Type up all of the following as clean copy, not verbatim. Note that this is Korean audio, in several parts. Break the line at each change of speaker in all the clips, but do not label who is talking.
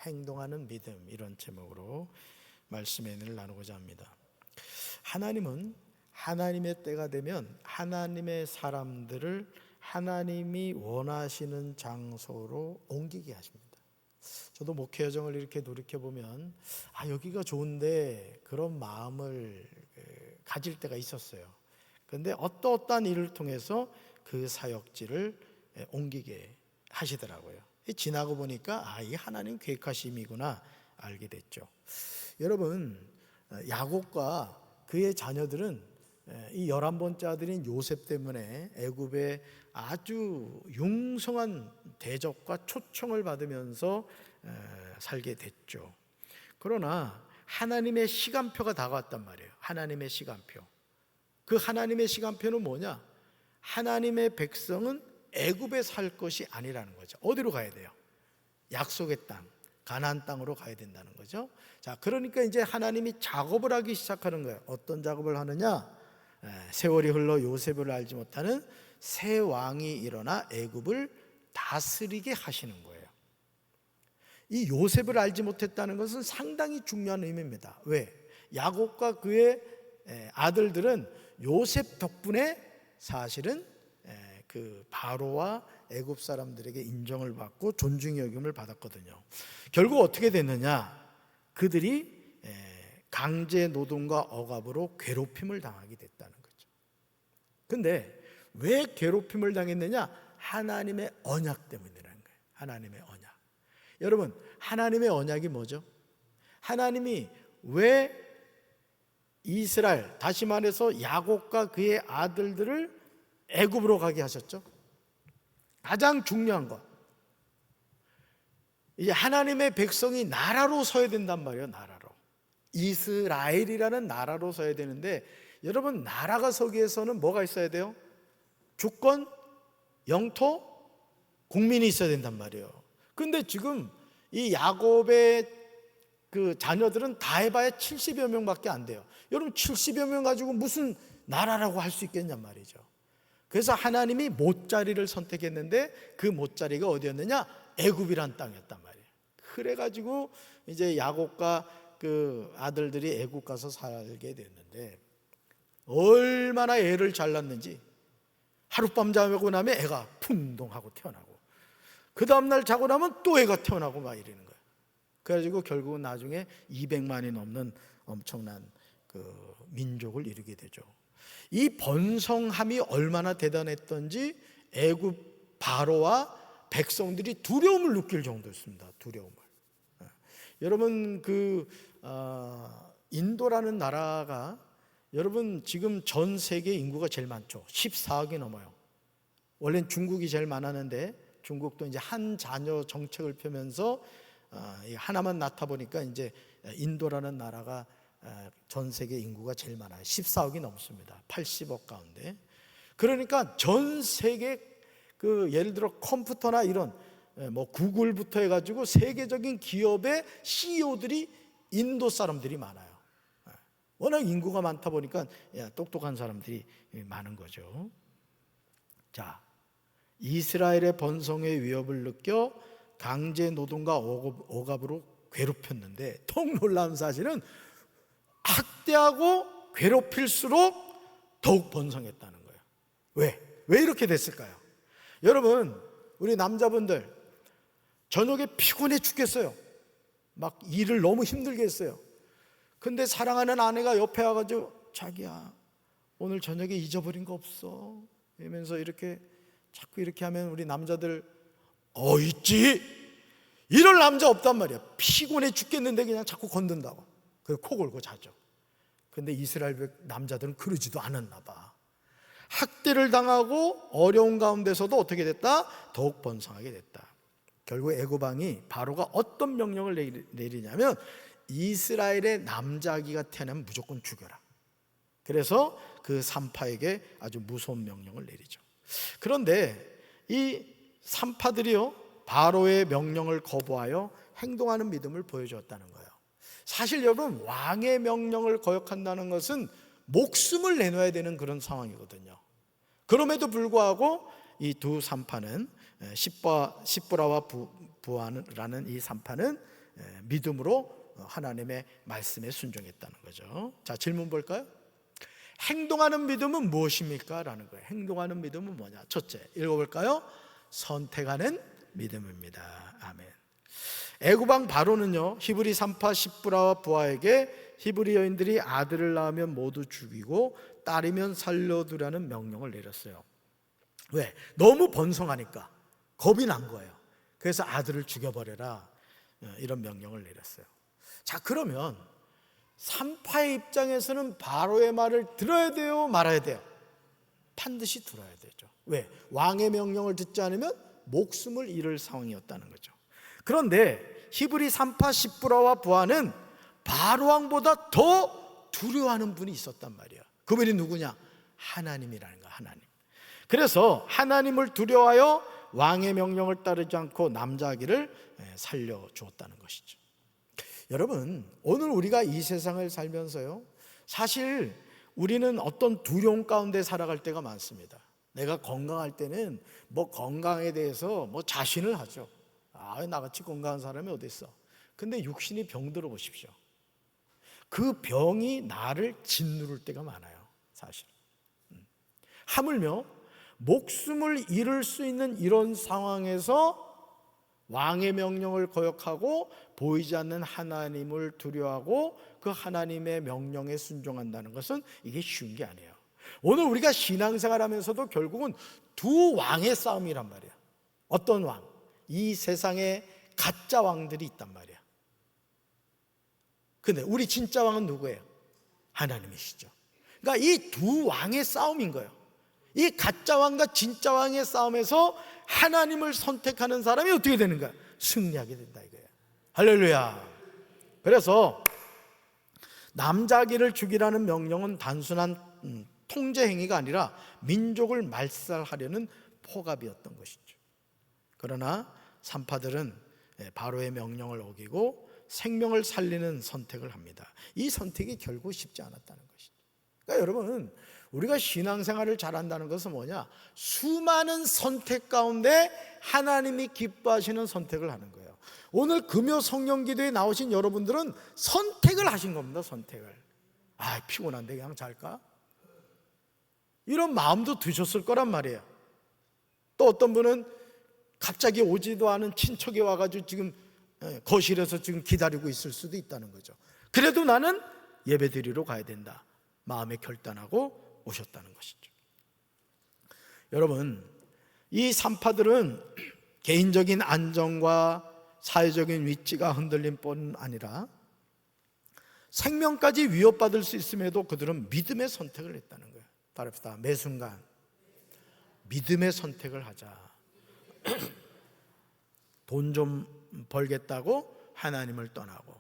행동하는 믿음, 이런 제목으로 말씀의 은혜를 나누고자 합니다. 하나님은 하나님의 때가 되면 하나님의 사람들을 하나님이 원하시는 장소로 옮기게 하십니다. 저도 목회 여정을 이렇게 돌이켜보면 여기가 좋은데 그런 마음을 가질 때가 있었어요. 그런데 어떠한 일을 통해서 그 사역지를 옮기게 하시더라고요. 지나고 보니까 이 하나님 계획하심이구나 알게 됐죠. 여러분, 야곱과 그의 자녀들은 이 11번째 아들인 요셉 때문에 애굽에 아주 융성한 대접과 초청을 받으면서 살게 됐죠. 그러나 하나님의 시간표가 다가왔단 말이에요. 하나님의 시간표. 그 하나님의 시간표는 뭐냐? 하나님의 백성은 애굽에 살 것이 아니라는 거죠. 어디로 가야 돼요? 약속의 땅, 가나안 땅으로 가야 된다는 거죠. 자, 그러니까 이제 하나님이 작업을 하기 시작하는 거예요. 어떤 작업을 하느냐? 세월이 흘러 요셉을 알지 못하는 새 왕이 일어나 애굽을 다스리게 하시는 거예요. 이 요셉을 알지 못했다는 것은 상당히 중요한 의미입니다. 왜? 야곱과 그의 아들들은 요셉 덕분에 사실은 그 바로와 애굽 사람들에게 인정을 받고 존중의 여김을 받았거든요. 결국 어떻게 됐느냐? 그들이 강제 노동과 억압으로 괴롭힘을 당하게 됐다는 거죠. 근데 왜 괴롭힘을 당했느냐? 하나님의 언약 때문이라는 거예요. 하나님의 언약. 여러분, 하나님의 언약이 뭐죠? 하나님이 왜 이스라엘, 다시 말해서 야곱과 그의 아들들을 애굽으로 가게 하셨죠? 가장 중요한 것, 이제 하나님의 백성이 나라로 서야 된단 말이에요. 나라로, 이스라엘이라는 나라로 서야 되는데, 여러분, 나라가 서기 위해서는 뭐가 있어야 돼요? 주권, 영토, 국민이 있어야 된단 말이에요. 근데 지금 이 야곱의 그 자녀들은 다 해봐야 70여 명밖에 안 돼요. 여러분, 70여 명 가지고 무슨 나라라고 할 수 있겠냔 말이죠. 그래서 하나님이 못자리를 선택했는데 그 못자리가 어디였느냐? 애굽이란 땅이었단 말이에요. 그래가지고 이제 야곱과 그 아들들이 애굽 가서 살게 됐는데, 얼마나 애를 잘 낳는지, 하룻밤 자고 나면 애가 풍덩하고 태어나고, 그 다음날 자고 나면 또 애가 태어나고 막 이러는 거예요. 그래가지고 결국은 나중에 200만이 넘는 엄청난 그 민족을 이루게 되죠. 이 번성함이 얼마나 대단했던지 애굽 바로와 백성들이 두려움을 느낄 정도였습니다. 두려움을. 여러분, 인도라는 나라가, 여러분, 지금 전 세계 인구가 제일 많죠. 14억이 넘어요. 원래는 중국이 제일 많았는데 중국도 이제 한 자녀 정책을 펴면서 하나만 낳다 보니까 이제 인도라는 나라가 전 세계 인구가 제일 많아요. 14억이 넘습니다. 80억 가운데. 그러니까 전 세계 예를 들어 컴퓨터나 이런 구글부터 해가지고 세계적인 기업의 CEO들이 인도 사람들이 많아요. 워낙 인구가 많다 보니까 똑똑한 사람들이 많은 거죠. 자, 이스라엘의 번성의 위협을 느껴 강제 노동과 억압으로 괴롭혔는데, 더 놀라운 사실은 학대하고 괴롭힐수록 더욱 번성했다는 거예요. 왜 이렇게 됐을까요? 여러분, 우리 남자분들 저녁에 피곤해 죽겠어요. 막 일을 너무 힘들게 했어요. 근데 사랑하는 아내가 옆에 와가지고, 자기야, 오늘 저녁에 잊어버린 거 없어? 이러면서 이렇게 자꾸 이렇게 하면 우리 남자들 있지? 이럴 남자 없단 말이야. 피곤해 죽겠는데 그냥 자꾸 건든다고. 그래서 코 골고 자죠. 근데 이스라엘 남자들은 그러지도 않았나 봐. 학대를 당하고 어려운 가운데서도 어떻게 됐다? 더욱 번성하게 됐다. 결국 애굽 왕이 바로가 어떤 명령을 내리냐면, 이스라엘의 남자아기가 태어나면 무조건 죽여라. 그래서 그 산파에게 아주 무서운 명령을 내리죠. 그런데 이 산파들이요, 바로의 명령을 거부하여 행동하는 믿음을 보여주었다는 거예요. 사실 여러분, 왕의 명령을 거역한다는 것은 목숨을 내놔야 되는 그런 상황이거든요. 그럼에도 불구하고 이 두 산파는, 십보라와 부하라는 이 산파는 믿음으로 하나님의 말씀에 순종했다는 거죠. 자, 질문 볼까요? 행동하는 믿음은 무엇입니까? 라는 거예요. 행동하는 믿음은 뭐냐? 첫째, 읽어볼까요? 선택하는 믿음입니다. 아멘. 애굽왕 바로는요, 히브리 산파 십부라와 부하에게 히브리 여인들이 아들을 낳으면 모두 죽이고 딸이면 살려두라는 명령을 내렸어요. 왜? 너무 번성하니까 겁이 난 거예요. 그래서 아들을 죽여버려라, 이런 명령을 내렸어요. 자, 그러면 산파의 입장에서는 바로의 말을 들어야 돼요, 말아야 돼요? 반드시 들어야 되죠. 왜? 왕의 명령을 듣지 않으면 목숨을 잃을 상황이었다는 거죠. 그런데 히브리 산파 십부라와 부하는 바로 왕보다 더 두려워하는 분이 있었단 말이에요. 그분이 누구냐? 하나님이라는 거야, 하나님. 그래서 하나님을 두려워하여 왕의 명령을 따르지 않고 남자아기를 살려주었다는 것이죠. 여러분, 오늘 우리가 이 세상을 살면서요, 사실 우리는 어떤 두려움 가운데 살아갈 때가 많습니다. 내가 건강할 때는 건강에 대해서 자신을 하죠. 나같이 건강한 사람이 어디 있어? 근데 육신이 병들어 보십시오. 그 병이 나를 짓누를 때가 많아요, 사실. 하물며 목숨을 잃을 수 있는 이런 상황에서 왕의 명령을 거역하고 보이지 않는 하나님을 두려워하고 그 하나님의 명령에 순종한다는 것은 이게 쉬운 게 아니에요. 오늘 우리가 신앙생활 하면서도 결국은 두 왕의 싸움이란 말이에요. 어떤 왕? 이 세상에 가짜 왕들이 있단 말이에요. 근데 우리 진짜 왕은 누구예요? 하나님이시죠. 그러니까 이 두 왕의 싸움인 거예요. 이 가짜 왕과 진짜 왕의 싸움에서 하나님을 선택하는 사람이 어떻게 되는 거야? 승리하게 된다 이거예요. 할렐루야. 그래서 남자아기를 죽이라는 명령은 단순한 통제 행위가 아니라 민족을 말살하려는 포갑이었던 것이죠. 그러나 산파들은 바로의 명령을 어기고 생명을 살리는 선택을 합니다. 이 선택이 결국 쉽지 않았다는 것이죠. 그러니까 여러분, 우리가 신앙생활을 잘한다는 것은 뭐냐? 수많은 선택 가운데 하나님이 기뻐하시는 선택을 하는 거예요. 오늘 금요 성령기도에 나오신 여러분들은 선택을 하신 겁니다. 선택을. 피곤한데 그냥 잘까? 이런 마음도 드셨을 거란 말이에요. 또 어떤 분은 갑자기 오지도 않은 친척이 와가지고 지금 거실에서 지금 기다리고 있을 수도 있다는 거죠. 그래도 나는 예배드리러 가야 된다, 마음에 결단하고 오셨다는 것이죠. 여러분, 이 산파들은 개인적인 안정과 사회적인 위치가 흔들린 뿐 아니라 생명까지 위협받을 수 있음에도 그들은 믿음의 선택을 했다는 거예요. 바랍시다. 매 순간 믿음의 선택을 하자. 돈 좀 벌겠다고 하나님을 떠나고,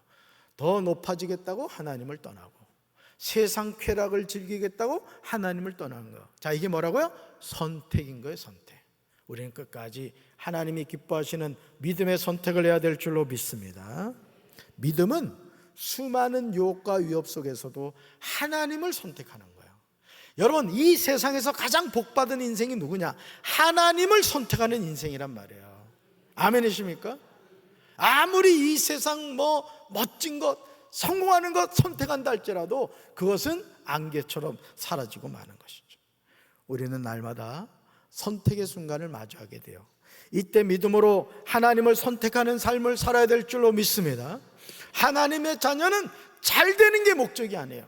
더 높아지겠다고 하나님을 떠나고, 세상 쾌락을 즐기겠다고 하나님을 떠나는 거예요. 자, 이게 뭐라고요? 선택인 거예요, 선택. 우리는 끝까지 하나님이 기뻐하시는 믿음의 선택을 해야 될 줄로 믿습니다. 믿음은 수많은 유혹과 위협 속에서도 하나님을 선택하는 거예요. 여러분, 이 세상에서 가장 복받은 인생이 누구냐? 하나님을 선택하는 인생이란 말이에요. 아멘이십니까? 아무리 이 세상 멋진 것, 성공하는 것 선택한다 할지라도 그것은 안개처럼 사라지고 마는 것이죠. 우리는 날마다 선택의 순간을 마주하게 돼요. 이때 믿음으로 하나님을 선택하는 삶을 살아야 될 줄로 믿습니다. 하나님의 자녀는 잘 되는 게 목적이 아니에요.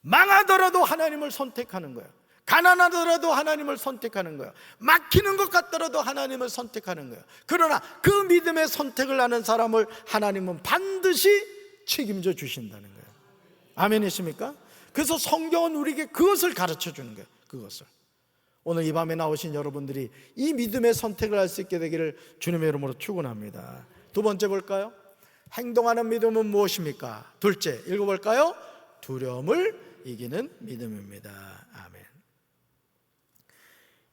망하더라도 하나님을 선택하는 거예요. 가난하더라도 하나님을 선택하는 거예요. 막히는 것 같더라도 하나님을 선택하는 거예요. 그러나 그 믿음의 선택을 하는 사람을 하나님은 반드시 책임져 주신다는 거예요. 아멘이십니까? 그래서 성경은 우리에게 그것을 가르쳐 주는 거예요. 그것을. 오늘 이 밤에 나오신 여러분들이 이 믿음의 선택을 할 수 있게 되기를 주님의 이름으로 축원합니다. 두 번째 볼까요? 행동하는 믿음은 무엇입니까? 둘째, 읽어볼까요? 두려움을 이기는 믿음입니다. 아멘.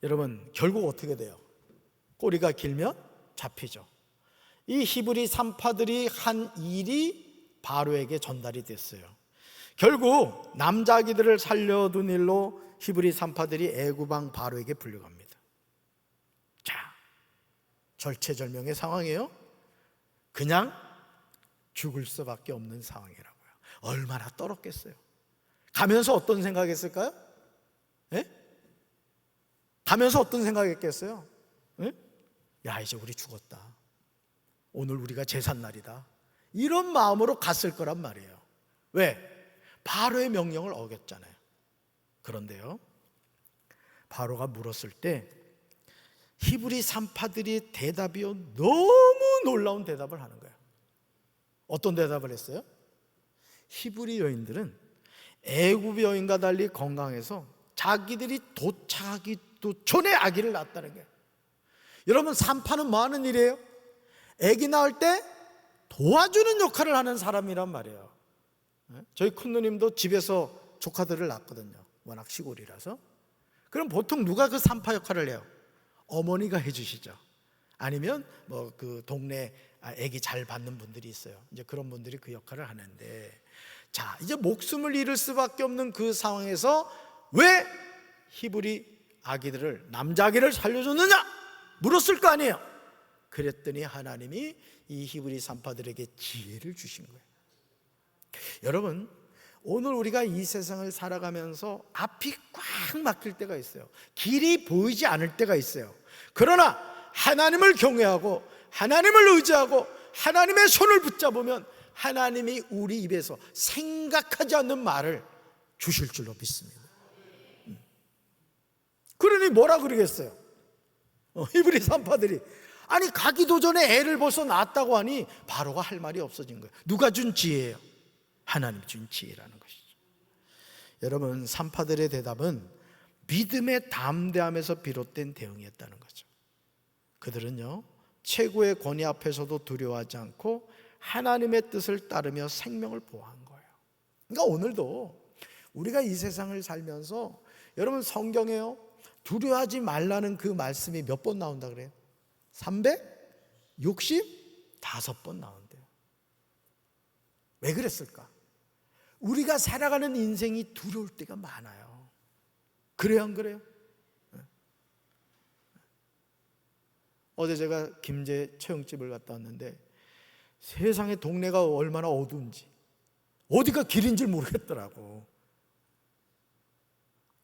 여러분, 결국 어떻게 돼요? 꼬리가 길면 잡히죠. 이 히브리 산파들이 한 일이 바로에게 전달이 됐어요. 결국 남자아기들을 살려둔 일로 히브리 산파들이 애굽왕 바로에게 불려갑니다. 자, 절체절명의 상황이에요. 그냥 죽을 수밖에 없는 상황이라고요. 얼마나 떨었겠어요. 가면서 어떤 생각했을까요? 예? 가면서 어떤 생각했겠어요? 예? 야, 이제 우리 죽었다. 오늘 우리가 제삿날이다. 이런 마음으로 갔을 거란 말이에요. 왜? 바로의 명령을 어겼잖아요. 그런데요, 바로가 물었을 때 히브리 산파들이 대답이요, 너무 놀라운 대답을 하는 거예요. 어떤 대답을 했어요? 히브리 여인들은 애굽 여인과 달리 건강해서 자기들이 도착하기도 전에 아기를 낳았다는 거예요. 여러분, 산파는 뭐 하는 일이에요? 아기 낳을 때 도와주는 역할을 하는 사람이란 말이에요. 저희 큰누님도 집에서 조카들을 낳거든요. 워낙 시골이라서. 그럼 보통 누가 그 산파 역할을 해요? 어머니가 해주시죠. 아니면 뭐 그 동네 아기 잘 받는 분들이 있어요. 이제 그런 분들이 그 역할을 하는데, 자, 이제 목숨을 잃을 수밖에 없는 그 상황에서 왜 히브리 아기들을, 남자 아기를 살려줬느냐 물었을 거 아니에요. 그랬더니 하나님이 이 히브리 산파들에게 지혜를 주신 거예요. 여러분, 오늘 우리가 이 세상을 살아가면서 앞이 꽉 막힐 때가 있어요. 길이 보이지 않을 때가 있어요. 그러나 하나님을 경외하고 하나님을 의지하고 하나님의 손을 붙잡으면 하나님이 우리 입에서 생각하지 않는 말을 주실 줄로 믿습니다. 그러니 뭐라 그러겠어요? 히브리 산파들이, 아니 가기도 전에 애를 벌써 낳았다고 하니 바로가 할 말이 없어진 거예요. 누가 준 지혜예요? 하나님이 준 지혜라는 것이죠. 여러분, 산파들의 대답은 믿음의 담대함에서 비롯된 대응이었다는 거죠. 그들은요, 최고의 권위 앞에서도 두려워하지 않고 하나님의 뜻을 따르며 생명을 보호한 거예요. 그러니까 오늘도 우리가 이 세상을 살면서, 여러분 성경에요, 두려워하지 말라는 그 말씀이 몇 번 나온다 그래요? 365번 나온대요. 왜 그랬을까? 우리가 살아가는 인생이 두려울 때가 많아요. 그래요, 안 그래요? 어제 제가 김제 채용집을 갔다 왔는데 세상에 동네가 얼마나 어두운지, 어디가 길인 줄 모르겠더라고.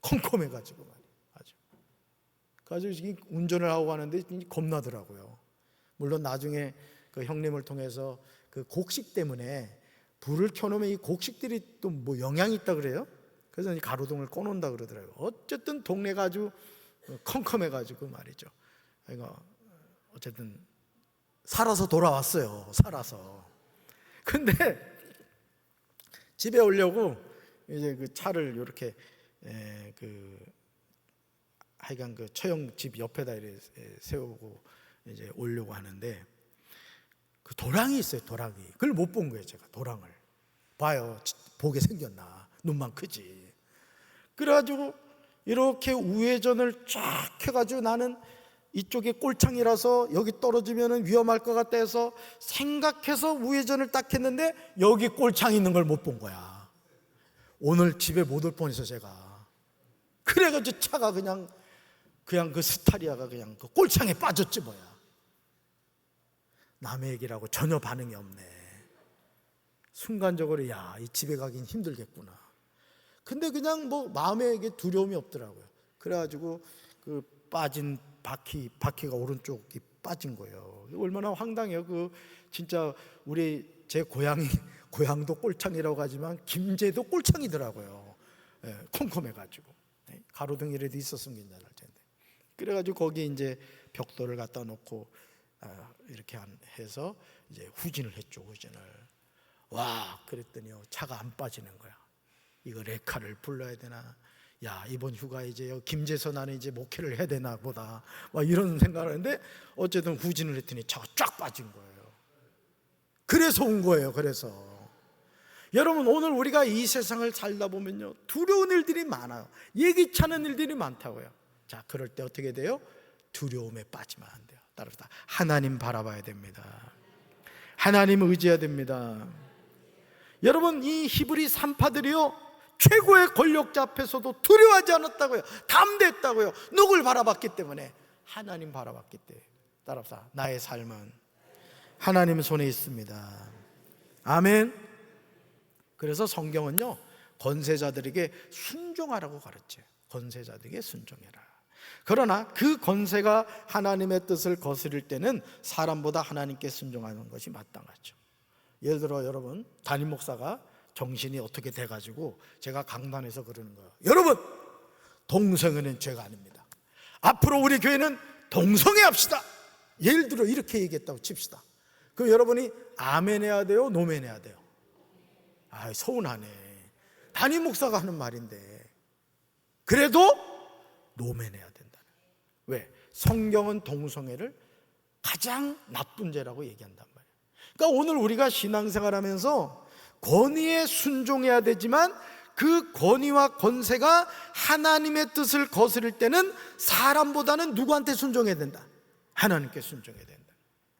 컴컴해가지고 말이에요. 아주. 가지고 운전을 하고 가는데 겁나더라고요. 물론 나중에 그 형님을 통해서 그 곡식 때문에 불을 켜놓으면 이 곡식들이 또 뭐 영향이 있다 그래요. 그래서 이 가로등을 꺼놓는다 그러더라고요. 어쨌든 동네가 아주 컴컴해가지고 말이죠. 그러니까 어쨌든 살아서 돌아왔어요. 살아서. 근데 집에 오려고 이제 그 차를 이렇게 하여간 그 처형 집 옆에다 이렇게 세우고 이제 오려고 하는데 그 도랑이 있어요. 도랑이. 그걸 못 본 거예요. 제가 도랑을 봐요. 보게 생겼나. 눈만 크지. 그래가지고 이렇게 우회전을 쫙 해가지고 나는 이쪽에 꼴창이라서 여기 떨어지면 위험할 것 같다 해서 생각해서 우회전을 딱 했는데 여기 꼴창 있는 걸 못 본 거야. 오늘 집에 못 올 뻔해서 제가. 그래가지고 차가 그냥 그 스타리아가 그냥 그 꼴창에 빠졌지 뭐야. 남의 얘기라고 전혀 반응이 없네. 순간적으로 야, 이 집에 가긴 힘들겠구나. 근데 그냥 뭐 마음에 이게 두려움이 없더라고요. 그래가지고 그 빠진 바퀴가 오른쪽이 빠진 거예요. 얼마나 황당해요. 그 진짜 제 고향도 꼴창이라고 하지만 김제도 꼴창이더라고요. 예, 컴컴해가지고 가로등이라도 있었으면 괜찮을 텐데. 그래가지고 거기 이제 벽돌을 갖다 놓고 이렇게 해서 이제 후진을 했죠. 후진을. 와, 그랬더니요, 차가 안 빠지는 거야. 이거 레카를 불러야 되나? 야, 이번 휴가 이제 김제서 나는 이제 목회를 해야 되나 보다. 막 이런 생각을 했는데 어쨌든 후진을 했더니 차가 쫙 빠진 거예요. 그래서 온 거예요. 그래서 여러분, 오늘 우리가 이 세상을 살다 보면요, 두려운 일들이 많아요. 예기치 않은 일들이 많다고요. 자, 그럴 때 어떻게 돼요? 두려움에 빠지면 안 돼요. 따라서 하나님 바라봐야 됩니다. 하나님 의지해야 됩니다. 여러분, 이 히브리 산파들이요, 최고의 권력자 앞에서도 두려워하지 않았다고요. 담대했다고요. 누굴 바라봤기 때문에? 하나님 바라봤기 때문에. 따라서 나의 삶은 하나님 손에 있습니다. 아멘. 그래서 성경은요, 권세자들에게 순종하라고 가르쳐요. 권세자들에게 순종해라. 그러나 그 권세가 하나님의 뜻을 거스릴 때는 사람보다 하나님께 순종하는 것이 마땅하죠. 예를 들어 여러분, 담임 목사가 정신이 어떻게 돼가지고 제가 강단에서 그러는 거예요. 여러분, 동성애는 죄가 아닙니다. 앞으로 우리 교회는 동성애 합시다. 예를 들어 이렇게 얘기했다고 칩시다. 그럼 여러분이 아멘 해야 돼요? 노멘 해야 돼요? 아, 서운하네. 담임 목사가 하는 말인데 그래도 노멘 해야 된다. 왜? 성경은 동성애를 가장 나쁜 죄라고 얘기한단 말이에요. 그러니까 오늘 우리가 신앙생활하면서 권위에 순종해야 되지만 그 권위와 권세가 하나님의 뜻을 거스릴 때는 사람보다는 누구한테 순종해야 된다? 하나님께 순종해야 된다.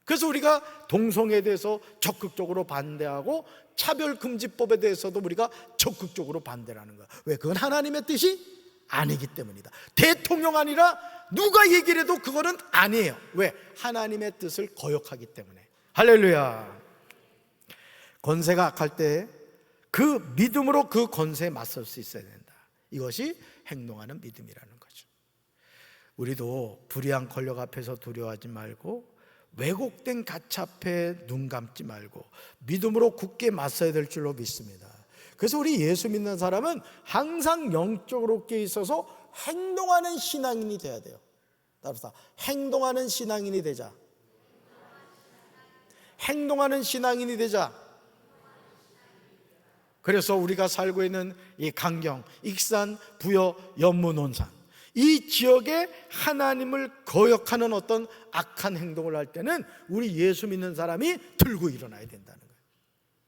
그래서 우리가 동성애에 대해서 적극적으로 반대하고 차별금지법에 대해서도 우리가 적극적으로 반대하는 거야. 왜? 그건 하나님의 뜻이 아니기 때문이다. 대통령 아니라 누가 얘기를 해도 그거는 아니에요. 왜? 하나님의 뜻을 거역하기 때문에. 할렐루야. 권세가 악할 때 그 믿음으로 그 권세에 맞설 수 있어야 된다. 이것이 행동하는 믿음이라는 거죠. 우리도 불의한 권력 앞에서 두려워하지 말고 왜곡된 가치 앞에 눈 감지 말고 믿음으로 굳게 맞서야 될 줄로 믿습니다. 그래서 우리 예수 믿는 사람은 항상 영적으로 깨 있어서 행동하는 신앙인이 돼야 돼요. 따라서 행동하는 신앙인이 되자. 행동하는 신앙인이 되자. 그래서 우리가 살고 있는 이 강경, 익산, 부여, 연무, 논산 이 지역에 하나님을 거역하는 어떤 악한 행동을 할 때는 우리 예수 믿는 사람이 들고 일어나야 된다는 거예요.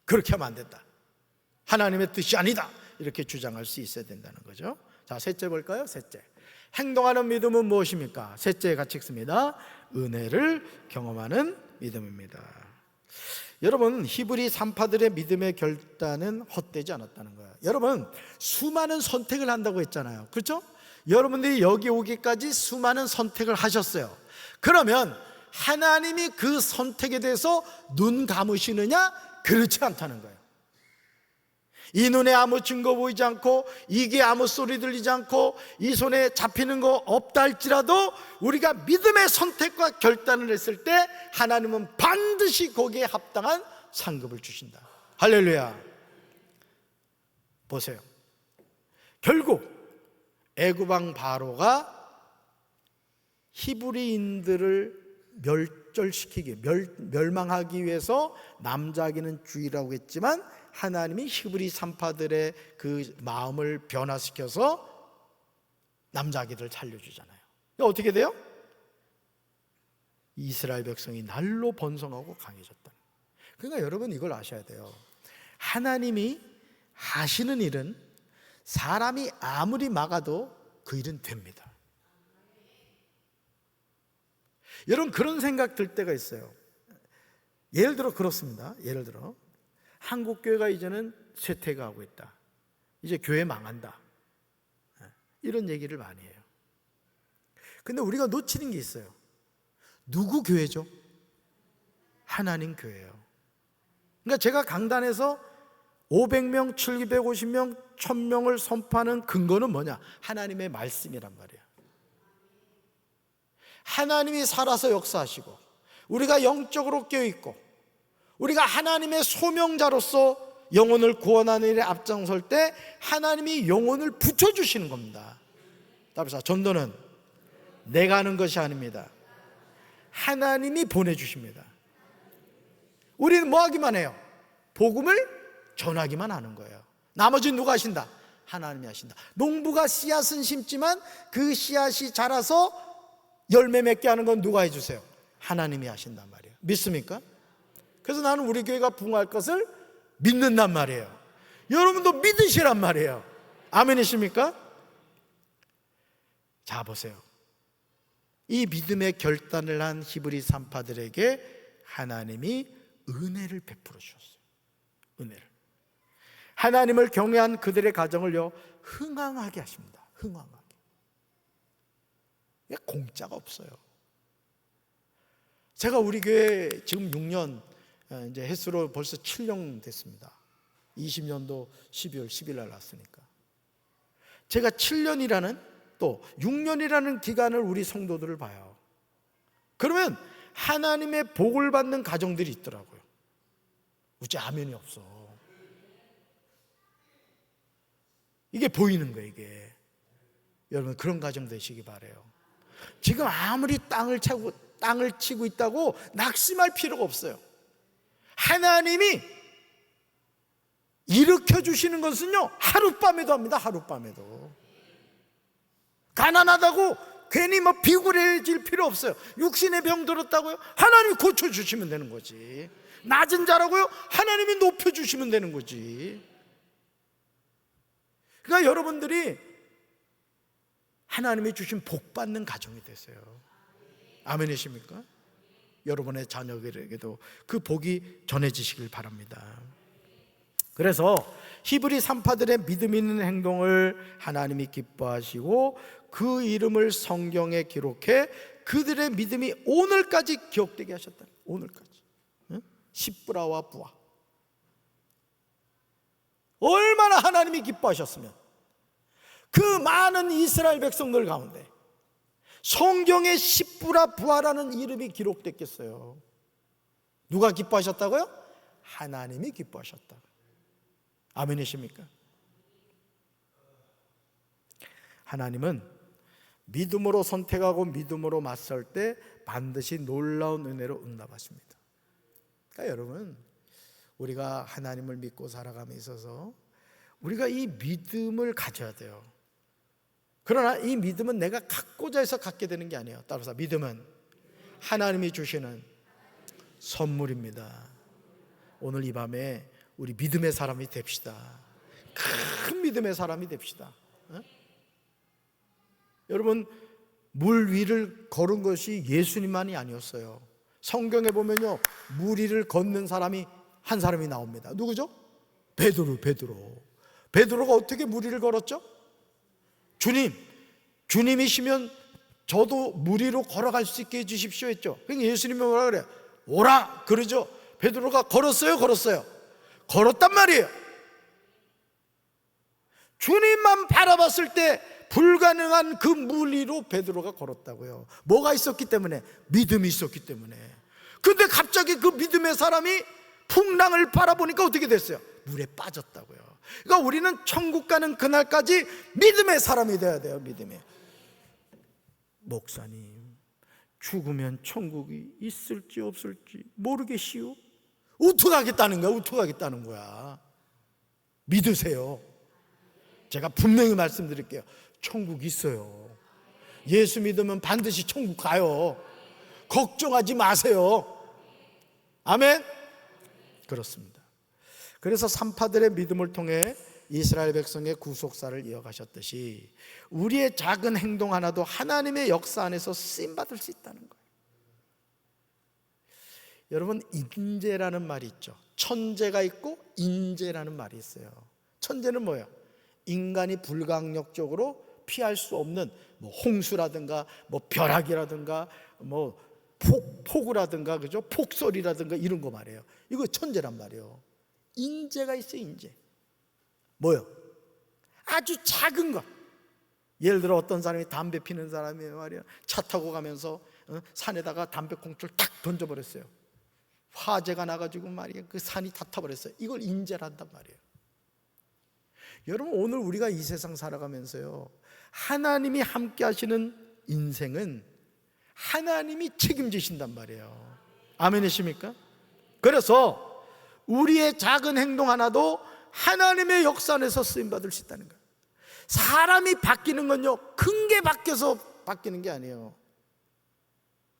그렇게 하면 안 된다. 하나님의 뜻이 아니다. 이렇게 주장할 수 있어야 된다는 거죠. 자, 셋째 볼까요? 셋째. 행동하는 믿음은 무엇입니까? 셋째 같이 읽습니다. 은혜를 경험하는 믿음입니다. 여러분, 히브리 산파들의 믿음의 결단은 헛되지 않았다는 거예요. 여러분, 수많은 선택을 한다고 했잖아요. 그렇죠? 여러분들이 여기 오기까지 수많은 선택을 하셨어요. 그러면 하나님이 그 선택에 대해서 눈 감으시느냐? 그렇지 않다는 거예요. 이 눈에 아무 증거 보이지 않고 이게 아무 소리 들리지 않고 이 손에 잡히는 거 없다 할지라도 우리가 믿음의 선택과 결단을 했을 때 하나님은 반드시 거기에 합당한 상급을 주신다. 할렐루야. 보세요. 결국 애굽 왕 바로가 히브리인들을 멸망하기 위해서 남자에게는 주의라고 했지만 하나님이 히브리 산파들의 그 마음을 변화시켜서 남자아기들을 살려주잖아요. 어떻게 돼요? 이스라엘 백성이 날로 번성하고 강해졌다. 그러니까 여러분 이걸 아셔야 돼요. 하나님이 하시는 일은 사람이 아무리 막아도 그 일은 됩니다. 여러분 그런 생각 들 때가 있어요. 예를 들어 그렇습니다. 예를 들어 한국교회가 이제는 쇠퇴가하고 있다. 이제 교회 망한다. 이런 얘기를 많이 해요. 근데 우리가 놓치는 게 있어요. 누구 교회죠? 하나님 교회예요. 그러니까 제가 강단에서 500명, 750명, 1000명을 선포하는 근거는 뭐냐? 하나님의 말씀이란 말이에요. 하나님이 살아서 역사하시고 우리가 영적으로 깨어있고 우리가 하나님의 소명자로서 영혼을 구원하는 일에 앞장설 때 하나님이 영혼을 붙여주시는 겁니다. 따라서 전도는 내가 하는 것이 아닙니다. 하나님이 보내주십니다. 우리는 뭐 하기만 해요? 복음을 전하기만 하는 거예요. 나머지는 누가 하신다? 하나님이 하신다. 농부가 씨앗은 심지만 그 씨앗이 자라서 열매 맺게 하는 건 누가 해주세요? 하나님이 하신단 말이에요. 믿습니까? 그래서 나는 우리 교회가 부흥할 것을 믿는단 말이에요. 여러분도 믿으시란 말이에요. 아멘이십니까? 자, 보세요. 이 믿음의 결단을 한 히브리 산파들에게 하나님이 은혜를 베풀어 주셨어요. 은혜를. 하나님을 경외한 그들의 가정을요 흥왕하게 하십니다. 흥왕하게. 공짜가 없어요. 제가 우리 교회 지금 6년 이제 햇수로 벌써 7년 됐습니다. 20년도 12월 10일 날 났으니까. 제가 7년이라는 또 6년이라는 기간을 우리 성도들을 봐요. 그러면 하나님의 복을 받는 가정들이 있더라고요. 어째 아멘이 없어. 이게 보이는 거예요, 이게. 여러분, 그런 가정 되시기 바라요. 지금 아무리 땅을 치고 있다고 낙심할 필요가 없어요. 하나님이 일으켜 주시는 것은요, 하룻밤에도 합니다. 하룻밤에도. 가난하다고 괜히 비굴해질 필요 없어요. 육신의 병 들었다고요? 하나님이 고쳐주시면 되는 거지. 낮은 자라고요? 하나님이 높여주시면 되는 거지. 그러니까 여러분들이 하나님이 주신 복 받는 가정이 되세요. 아멘이십니까? 여러분의 자녀에게도 그 복이 전해지시길 바랍니다. 그래서 히브리 산파들의 믿음 있는 행동을 하나님이 기뻐하시고 그 이름을 성경에 기록해 그들의 믿음이 오늘까지 기억되게 하셨다. 오늘까지. 십브라와 부하. 얼마나 하나님이 기뻐하셨으면 그 많은 이스라엘 백성들 가운데 성경에 십브라 부하라는 이름이 기록됐겠어요. 누가 기뻐하셨다고요? 하나님이 기뻐하셨다. 아멘이십니까? 하나님은 믿음으로 선택하고 믿음으로 맞설 때 반드시 놀라운 은혜로 응답하십니다. 그러니까 여러분, 우리가 하나님을 믿고 살아감에 있어서 우리가 이 믿음을 가져야 돼요. 그러나 이 믿음은 내가 갖고자 해서 갖게 되는 게 아니에요. 따라서 믿음은 하나님이 주시는 선물입니다. 오늘 이 밤에 우리 믿음의 사람이 됩시다. 큰 믿음의 사람이 됩시다. 여러분, 물 위를 걸은 것이 예수님만이 아니었어요. 성경에 보면요, 물 위를 걷는 사람이 한 사람이 나옵니다. 누구죠? 베드로가 어떻게 물 위를 걸었죠? 주님이시면 저도 물 위로 걸어갈 수 있게 해주십시오 했죠. 그러니까 예수님이 뭐라 그래요? 오라 그러죠. 베드로가 걸었어요? 걸었단 말이에요. 주님만 바라봤을 때 불가능한 그 물 위로 베드로가 걸었다고요. 뭐가 있었기 때문에? 믿음이 있었기 때문에. 근데 갑자기 그 믿음의 사람이 풍랑을 바라보니까 어떻게 됐어요? 물에 빠졌다고요. 그러니까 우리는 천국 가는 그날까지 믿음의 사람이 돼야 돼요. 믿음의. 목사님, 죽으면 천국이 있을지 없을지 모르겠시오. 어떡하겠다는 거야. 믿으세요. 제가 분명히 말씀드릴게요. 천국 있어요. 예수 믿으면 반드시 천국 가요. 걱정하지 마세요. 아멘? 그렇습니다. 그래서 산파들의 믿음을 통해 이스라엘 백성의 구속사를 이어가셨듯이 우리의 작은 행동 하나도 하나님의 역사 안에서 쓰임받을 수 있다는 거예요. 여러분, 인재라는 말이 있죠. 천재가 있고 인재라는 말이 있어요. 천재는 뭐예요? 인간이 불가항력적으로 피할 수 없는 홍수라든가 벼락이라든가 폭우라든가, 그죠? 폭설이라든가 이런 거 말이에요. 이거 천재란 말이에요. 인재가 있어요. 인재. 뭐요? 아주 작은 것. 예를 들어 어떤 사람이 담배 피는 사람이 말이야, 차 타고 가면서 산에다가 담배꽁초를 탁 던져버렸어요. 화재가 나가지고 말이야, 그 산이 다 타버렸어요. 이걸 인재란단 말이에요. 여러분, 오늘 우리가 이 세상 살아가면서요, 하나님이 함께 하시는 인생은 하나님이 책임지신단 말이에요. 아멘이십니까? 그래서 우리의 작은 행동 하나도 하나님의 역사 안에서 쓰임받을 수 있다는 거예요. 사람이 바뀌는 건요, 큰 게 바뀌어서 바뀌는 게 아니에요.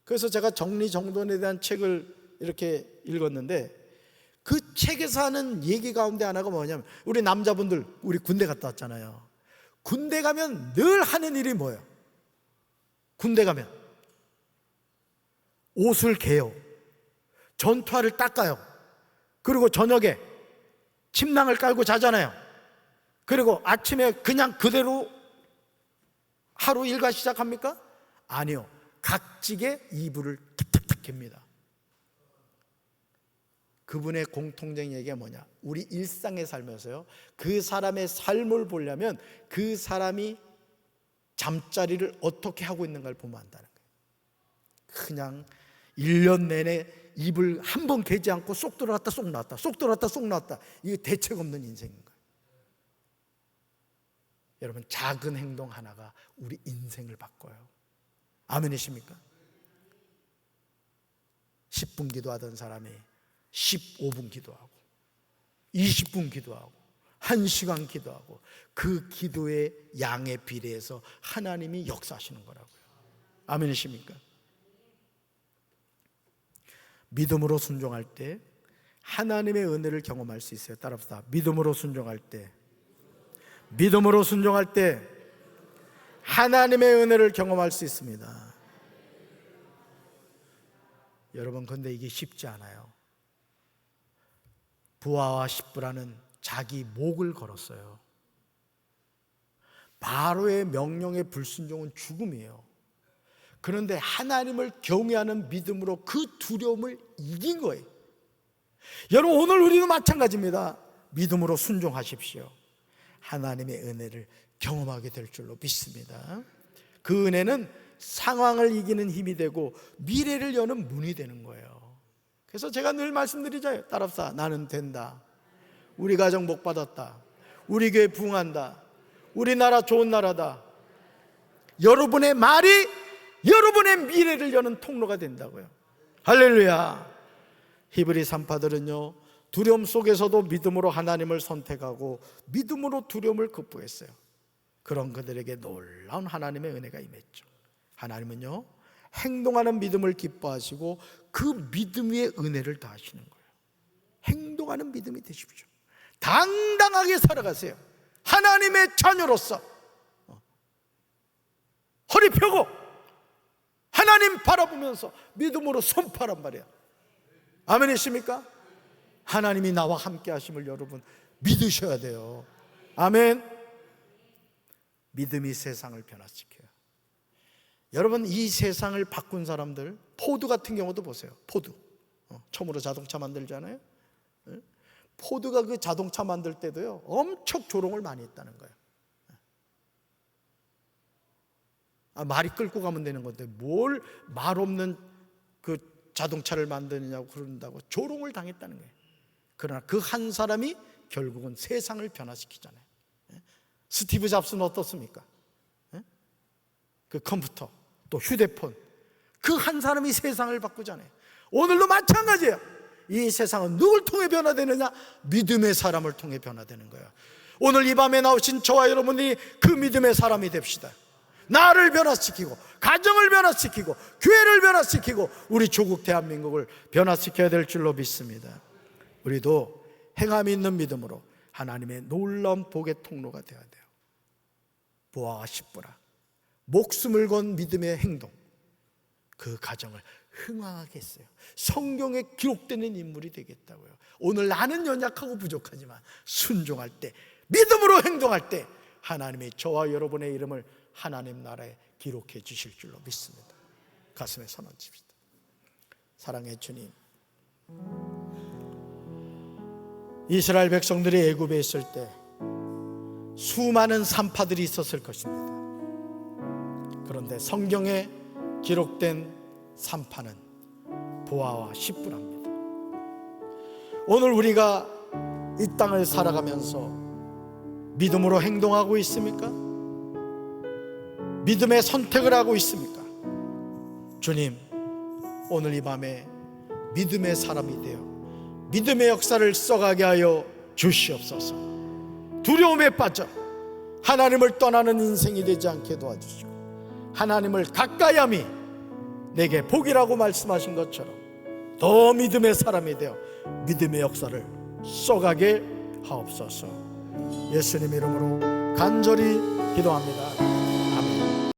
그래서 제가 정리정돈에 대한 책을 이렇게 읽었는데, 그 책에서 하는 얘기 가운데 하나가 뭐냐면, 우리 남자분들, 우리 군대 갔다 왔잖아요. 군대 가면 늘 하는 일이 뭐예요? 군대 가면 옷을 개요. 전투화를 닦아요. 그리고 저녁에 침낭을 깔고 자잖아요. 그리고 아침에 그냥 그대로 하루 일과 시작합니까? 아니요. 각지게 이불을 탁탁탁 갭니다. 그분의 공통된 얘기가 뭐냐? 우리 일상의 삶에서요, 그 사람의 삶을 보려면 그 사람이 잠자리를 어떻게 하고 있는가를 보면 안다는 거예요. 그냥 1년 내내 입을 한 번 개지 않고 쏙 들어갔다 쏙 나왔다, 쏙 들어갔다 쏙 나왔다. 이게 대책 없는 인생인 거예요. 여러분, 작은 행동 하나가 우리 인생을 바꿔요. 아멘이십니까? 10분 기도하던 사람이 15분 기도하고 20분 기도하고 1시간 기도하고 그 기도의 양에 비례해서 하나님이 역사하시는 거라고요. 아멘이십니까? 믿음으로 순종할 때 하나님의 은혜를 경험할 수 있어요. 따라합시다. 믿음으로 순종할 때, 믿음으로 순종할 때 하나님의 은혜를 경험할 수 있습니다. 여러분, 근데 이게 쉽지 않아요. 부하와 십부라는 자기 목을 걸었어요. 바로의 명령에 불순종은 죽음이에요. 그런데 하나님을 경외하는 믿음으로 그 두려움을 이긴 거예요. 여러분, 오늘 우리도 마찬가지입니다. 믿음으로 순종하십시오. 하나님의 은혜를 경험하게 될 줄로 믿습니다. 그 은혜는 상황을 이기는 힘이 되고 미래를 여는 문이 되는 거예요. 그래서 제가 늘 말씀드리잖아요. 따라합시다. 나는 된다. 우리 가정 복 받았다. 우리 교회 부흥한다. 우리나라 좋은 나라다. 여러분의 말이 여러분의 미래를 여는 통로가 된다고요. 할렐루야. 히브리 산파들은요, 두려움 속에서도 믿음으로 하나님을 선택하고 믿음으로 두려움을 극복했어요. 그런 그들에게 놀라운 하나님의 은혜가 임했죠. 하나님은요, 행동하는 믿음을 기뻐하시고 그 믿음 위에 은혜를 더하시는 거예요. 행동하는 믿음이 되십시오. 당당하게 살아가세요. 하나님의 자녀로서 허리 펴고 하나님 바라보면서 믿음으로 손파란 말이야. 아멘이십니까? 하나님이 나와 함께 하심을 여러분 믿으셔야 돼요. 아멘. 믿음이 세상을 변화시켜요. 여러분, 이 세상을 바꾼 사람들, 포드 같은 경우도 보세요. 포드, 처음으로 자동차 만들잖아요. 포드가 그 자동차 만들 때도요, 엄청 조롱을 많이 했다는 거예요. 말이 끌고 가면 되는 건데 뭘 말 없는 그 자동차를 만드느냐고 그런다고 조롱을 당했다는 거예요. 그러나 그 한 사람이 결국은 세상을 변화시키잖아요. 스티브 잡스는 어떻습니까? 그 컴퓨터, 또 휴대폰, 그 한 사람이 세상을 바꾸잖아요. 오늘도 마찬가지예요. 이 세상은 누굴 통해 변화되느냐? 믿음의 사람을 통해 변화되는 거예요. 오늘 이 밤에 나오신 저와 여러분이 그 믿음의 사람이 됩시다. 나를 변화시키고 가정을 변화시키고 교회를 변화시키고 우리 조국 대한민국을 변화시켜야 될 줄로 믿습니다. 우리도 행함이 있는 믿음으로 하나님의 놀라운 복의 통로가 되어야 돼요. 부하와 십부라, 목숨을 건 믿음의 행동, 그 가정을 흥왕하게 했어요. 성경에 기록되는 인물이 되겠다고요. 오늘 나는 연약하고 부족하지만 순종할 때, 믿음으로 행동할 때 하나님이 저와 여러분의 이름을 하나님 나라에 기록해 주실 줄로 믿습니다. 가슴에 손 얹읍시다. 사랑의 주님, 이스라엘 백성들이 애굽에 있을 때 수많은 산파들이 있었을 것입니다. 그런데 성경에 기록된 산파는 부하와 십부랍니다. 오늘 우리가 이 땅을 살아가면서 믿음으로 행동하고 있습니까? 믿음의 선택을 하고 있습니까? 주님, 오늘 이 밤에 믿음의 사람이 되어 믿음의 역사를 써가게 하여 주시옵소서. 두려움에 빠져 하나님을 떠나는 인생이 되지 않게 도와주시고, 하나님을 가까이함이 내게 복이라고 말씀하신 것처럼 더 믿음의 사람이 되어 믿음의 역사를 써가게 하옵소서. 예수님 이름으로 간절히 기도합니다.